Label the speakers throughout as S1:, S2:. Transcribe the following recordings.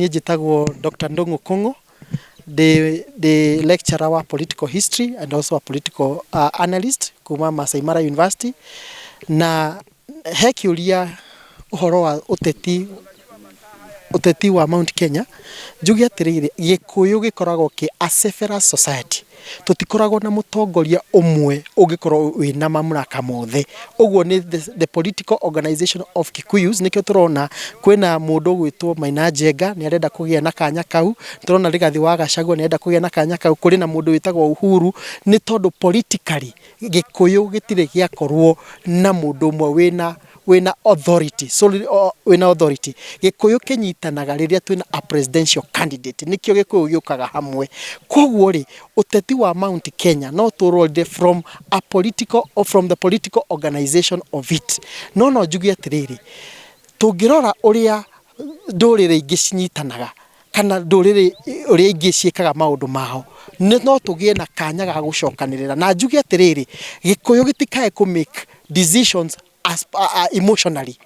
S1: niĩ njĩtagwo Dr. Ndung'u Kung'u, the lecturer wa political history and also a political analyst kuma Masai Mara University, na he kĩũria ũhoro wa ũteti wa Mount Kenya. Njuge atĩrĩrĩ, Gĩkũyũ gĩkoragwo kĩ a seferous society, tũtikoragwo na mũtongoria ũmwe ũngĩkorwo wĩna mamlaka mothe. Ũguo nĩ the political organization of Kikuyus. Nĩkĩo tũrona kwĩna mũndũ gwĩtwo Maina Njenga nĩ arenda kũgĩa na kanya kau, tũrona Rigathi wa Gachagua nĩ arenda kũgĩa na kanya kau, kũrĩ na mũndũ wĩtagwo Uhuru. Nĩ tondũ politically Gĩkũyũ gĩtirĩ gĩakorwo na mũndũ ũmwe wĩna authority, wĩna authority. Gĩkũyũ kĩnyitanaga rĩrĩa twĩna a presidential candidate, nĩkĩo Gĩkũyũ gĩũkaga hamwe. Koguo rĩ, ũteti wa Mount Kenya no tũrore from the political organization of it. No njuge atĩrĩrĩ, tũngĩrora ũrĩa ndũrĩrĩ ingĩ cinyitanaga kana ndũrĩrĩ ũrĩa ingĩ ciĩkaga maũndũ mao, no tũgĩe na kanya ga gũcokanĩrĩra. Na njuge atĩrĩrĩ, Gĩkũyũ gĩtikae kũ make decisions emotionally.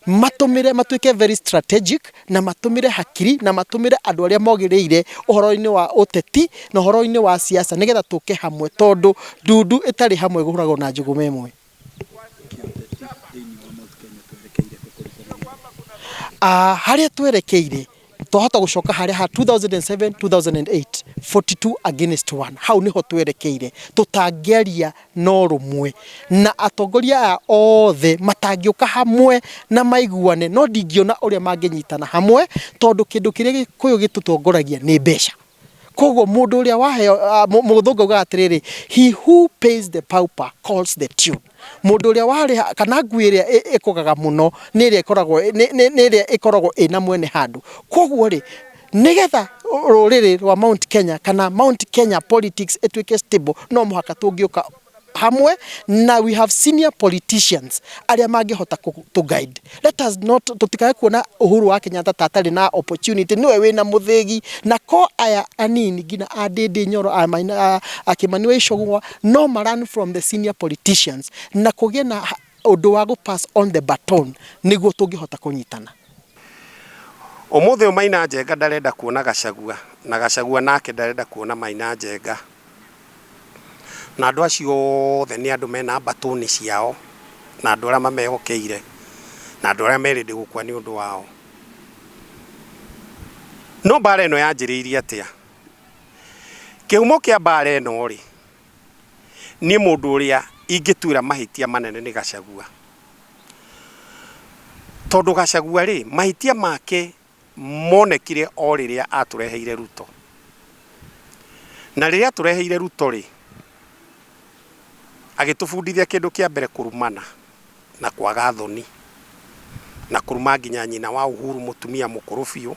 S1: Matuĩke very strategic, na matũmĩre hakiri, na matũmĩre andũ arĩa mogĩrĩire ũhoro-inĩ wa ũteti na ũhoro-inĩ wa siasa, nĩgetha tũke hamwe, tondũ ndundu ĩtarĩ hamwe gũhũragwo na njũgũma ĩmwe. Harĩa twerekeire twahota gũcoka harĩa ha 2007 2008 42 against 1. Hau niho twerekeire, tutangĩaria no rũmwe, na atongoria aya othe matangĩũka hamwe na maiguane. No ndingĩona ũrĩa mangĩnyitana hamwe, tondũ kĩndũ kĩrĩa Gĩkũyũ gĩtũtongoragia nĩ mbeca. Koguo mũndũ ũrĩa waheo mũthũngũ uga atĩrĩrĩ, he who pays the pauper calls the tune. Mũndũ ũrĩa warĩ kana ngui ĩrĩa ĩkogaga mũno nĩ ĩrĩa ĩkoragwo ĩna mwene handũ. Koguo rĩ, nĩgetha rũrĩrĩ rwa Mount Kenya kana Mount Kenya politics ĩtuĩke stable, no mũhaka tũngĩũka hamwe, na we have senior politicians arĩa mangĩhota to guide. Let us not tutikae kuona Uhuru wa Kenyatta tatarĩ na opportunity, niwe wĩna mũthĩgi, na ko aya anini ngina a Ndindi Nyoro a Kimani wa Ichung'wa no run from the senior politicians, na kũgĩa na ũndũ wa pass on the baton nĩguo tũngĩhota kũnyitana.
S2: Ũmũthĩ Maina Njenga ndarenda kuona Gachagua, na Gachagua nake ndarenda kuona Maina Njenga. Na andũ acio othe nĩ andũ mena batoni ciao, na andũ arĩa mamehokeire, na andũ arĩa merĩndĩ gũkua nĩ ũndũ wao. No mbara ĩno yanjĩrĩirie atĩa? Kĩhumo kĩa mbara ĩno rĩ, niĩ mũndũ ũrĩa ingĩtuĩra mahĩtia manene nĩ Gachagua. Tondũ Gachagua rĩ, mahĩtia make monekire o rĩrĩa atũreheire Ruto. Na rĩrĩa atũreheire Ruto rĩ, agĩtũbundithia kĩndũ kĩa mbere kũrumana na kwaga thoni, na kũruma nginya nyina wa Uhuru mũtumia mũkũrũ biũ.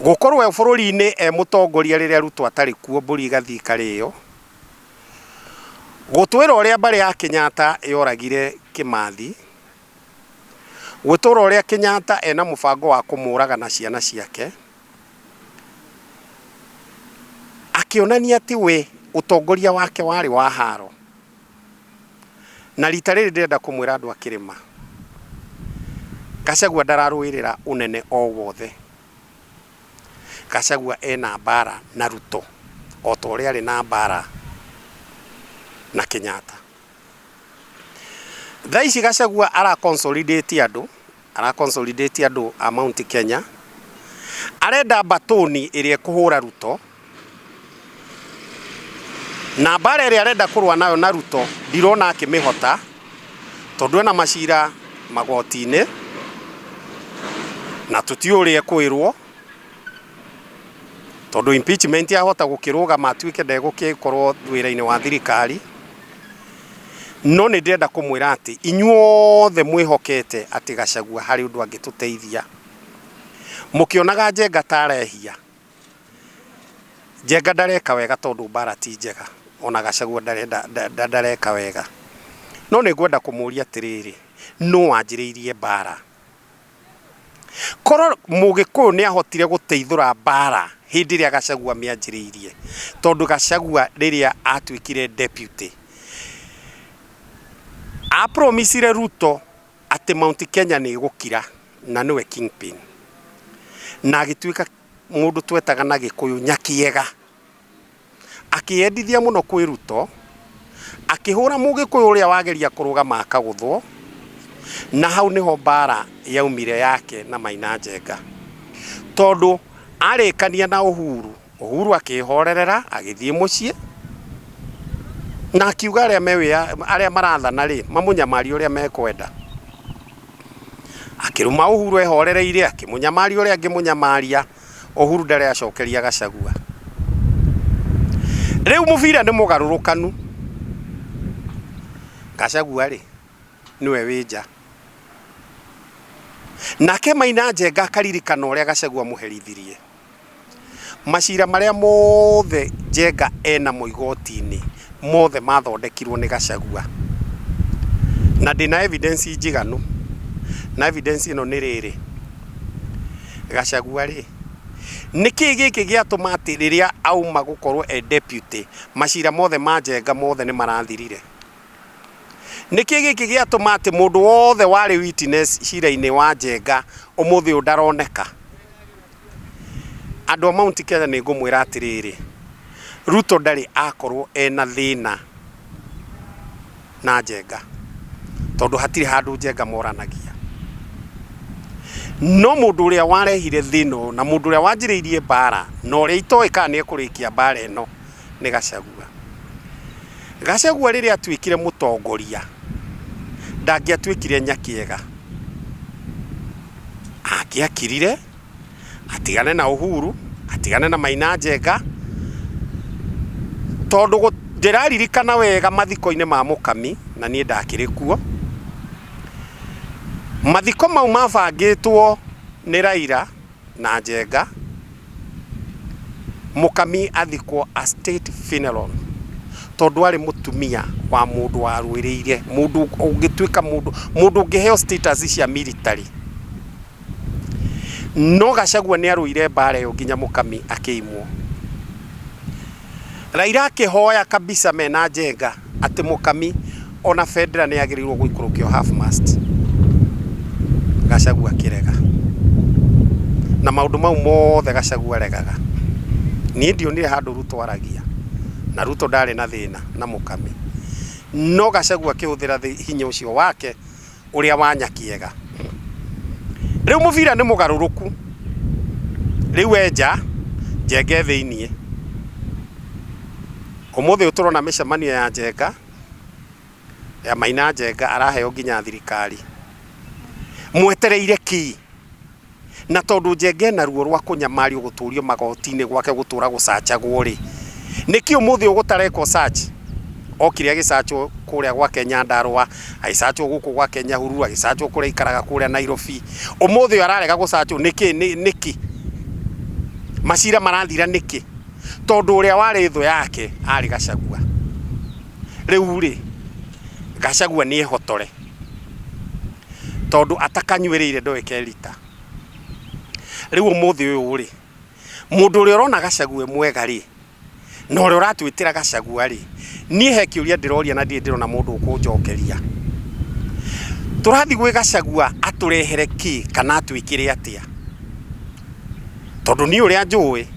S2: Gũkorwo bũrũri-inĩ mũtongoria rĩrĩa Ruto atarĩ kuo, mbũri igathiĩ ikarĩo. Gũtwĩra ũrĩa mbarĩ ya Kenyatta yoragire Kĩmathi. Gũtwĩra ũrĩa Kenyatta ena mũbango wa kũmũraga na ciana ciake. Akĩonania atĩ we utongoria wake warĩ wa haro. Na rita rĩrĩ ndĩrenda kũmwĩra andũ a Kĩrĩma, Gachagua ndararũĩrĩra ũnene o wothe. Gachagua ena mbara na Ruto, o ta ũrĩa arĩ na mbara na Kenyatta. Thaa ici Gachagua ara consolidate andũ a Mount Kenya. Arenda batoni ĩrĩa kũhũra Ruto. Na mbara ĩrĩa arenda kũrũa nayo na Ruto ndirona akĩmĩhota, tondũ ena macira magoti-inĩ, na tũtiũĩ ũrĩa kwĩrwo, tondũ impeachment yahota gũkĩrũgama atuĩke ndegũkorwo wĩra-inĩ wa thirikari. No nĩ ndĩrenda kũmwĩra atĩ inyuothe mwĩhokete atĩ Gachagua harĩ ũndũ angĩtũteithia. Mũkĩonaga Njenga tarehia, Njenga ndareka wega tondũ mbara ti njega, ona Gachagua ndareka wega. No nĩ ngwenda kũmũria atĩrĩrĩ, no wanjĩrĩirie mbara? Korwo Mũgĩkũyũ nĩ ahotire gũteithũra mbara hĩndĩ ĩrĩa Gachagua mĩanjĩrĩirie, tondũ Gachagua rĩrĩa atuĩkire deputy apromisire Ruto atĩ Mount Kenya nĩ gũkira na nĩwe kingpin. na agituika mundu twetaga na Gikuyu Nyakiega akiendithia muno kwi Ruto akihura Mugikuyu uria wageria kurugama akaguthwo na hau niho bara yaumire yake na Maina Njenga tondu arikania na Uhuru akihorerera agithie mucie na akiuga aria marathana ri mamunyamari uria mekwenda akiruma Uhuru ehorereire akimunyamari uria angimunyamaria Uhuru ndare acokeria Gachagua riu mubira ni mugarurukanu Gachagua ri niwe winja nake Maina Njenga akaririkana uria Gachagua muherithirie macira maria mothe Njenga ena moigoti-ini mothe mathondekirwo ni Gachagua na ndina evidence njiganu na evidence ino ni riri Gachagua ri niki giki giatuma ati riria auma gukorwo deputy macira mothe ma Njenga mothe ni marathirire niki giki giatuma ati mundu wothe wari witness cira-ini wa Njenga umuthi undaroneka andu Mount Kenya ni ngumwira atiriri Ruto ndari akorwo ena thina na Njenga tondu hatiri handu Njenga moranagia no mundu uria warehire thino na mundu uria wanjiriirie bara no ri itoika ni ekurikia bara eno ni Gachagua Gachagua riria atwikire mutongoria ndangiatwikire Nyakiega akiakirire atigane na Uhuru atigane na Maina Njenga tondu ndiraririkana wega mathiko-ini ma Mukami na nie ndakiri kuo mathiko mau mabangitwo ni Raila na Njenga Mukami athikwo a state funeral tondu ari mutumia wa mundu warwiriire mundu ungitwika mundu ungiheo status cia military no Gachagua ni arwire bare yo nginya Mukami akiimwo Raila akihoya kabisa mena Njenga ati Mukami ona federal ni agirirwo guikurukio half mast Gachagua kirega na maundu mau mothe Gachagua regaga ni ndionire handu Ruto aragia na Ruto ndari na thina na Mukami no Gachagua kihuthira hinya ucio wake uria wa Nyakiega riu muvira ni mugaruruku riu enja Njenga thiinie umuthi uturona micemanio ya Njenga ya Maina Njenga araheo nginya thirikari mwetereire ki na tondu Njenga na ruo rwa kunyamario guturio magoti-ini gwake gutura gucachagwo ri niki umuthi ugutareko search okire agisacho kuria gwa Kenya Ndarwa aisacho guku gwa Kenya Huru aisacho kuria ikaraga kuria Nairobi umuthi ararega gusacho niki macira marathira niki tondu uria wari thu yake ari Gachagua riu ri Gachagua ni ehotore tondu atakanywerire ndoekerita riu umuthi uyu ri mundu uria urona Gachagua mwega ri no uria uratwitira Gachagua ri nie he kiuria ndiroria na ndirona mundu ukunjokeria turathi gwi Gachagua aturehere ki kana atwikire atia tondu ni uria njui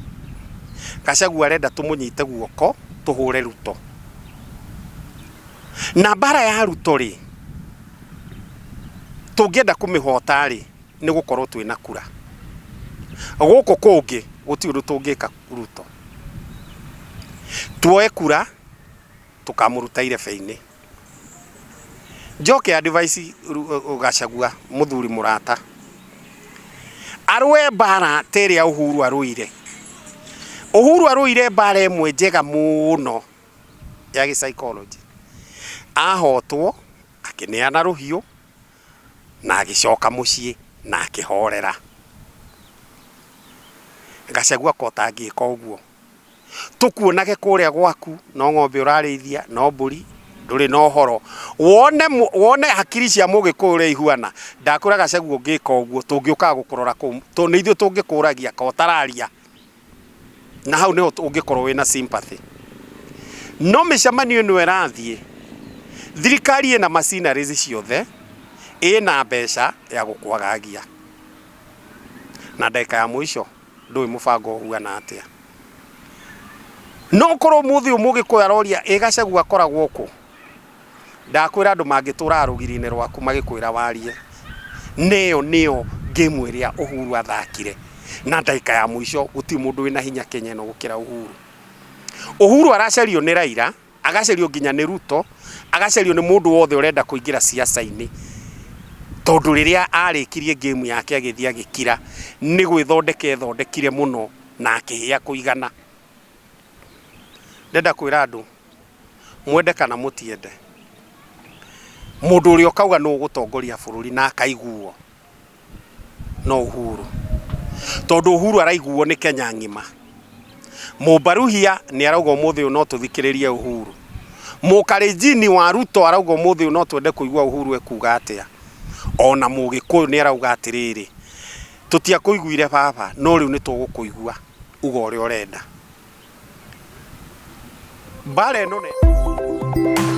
S2: Gachagua arenda tumunyite guoko tuhure Ruto na bara ya Ruto ri tungienda kumihota ri ni gukorwo twina kura guku kungi guti undu tungika Ruto tuoe kura tukamuruta irebe-ini njoke advice Gachagua muthuri murata arwe bara teria Uhuru arwire bara emwe njega muno ya psychology ahotwo akineana ruhiu na agicoka mucii na akihorera Gachagua kota angika uguo tukuonage kuria gwaku no ng'ombe urarithia no mburi nduri no horo wone hakiri cia Mugikuyu ihuana ndakura Gachagua ngika uguo tungiuka gukurora to ni ithu tungikuragia ka utararia na hau niho ungikorwo wina sympathy no micemanio no erathie thirikari ina machineries ciothe ina mbeca ya gukwagagia na ndeka ya mwisho ndui mubango huana atia no korwo muthi umugi kuyaroria Gachagua akoragwo ku ndakwira andu mangitura rugiri-ini rwaku magikwira warie neo game iria Uhuru athakire na ndeka ya mwisho guti mundu wina hinya Kenya no gukira Uhuru aracario ni Raila agacario nginya ni Ruto agacario ni mundu wothe urenda kuingira siasa-ini tondu riria arikirie game yake agithia agikira ni gwithondekire muno na akihia kuigana ndenda kwira andu mwende kana mutiende mundu uri okauga no gutongoria bururi na akaiguo no Uhuru tondu Uhuru araiguo ni Kenya ngima Mubaruhia ni arauga muthi no tuthikiririe Uhuru Mukalenjini wa Ruto arauga muthi no twende kuigua Uhuru ekuga atia ona Mugikuyu ni arauga atiriri tutia kuiguire baba no riu ni tugukuigua uga uria urenda bare no ne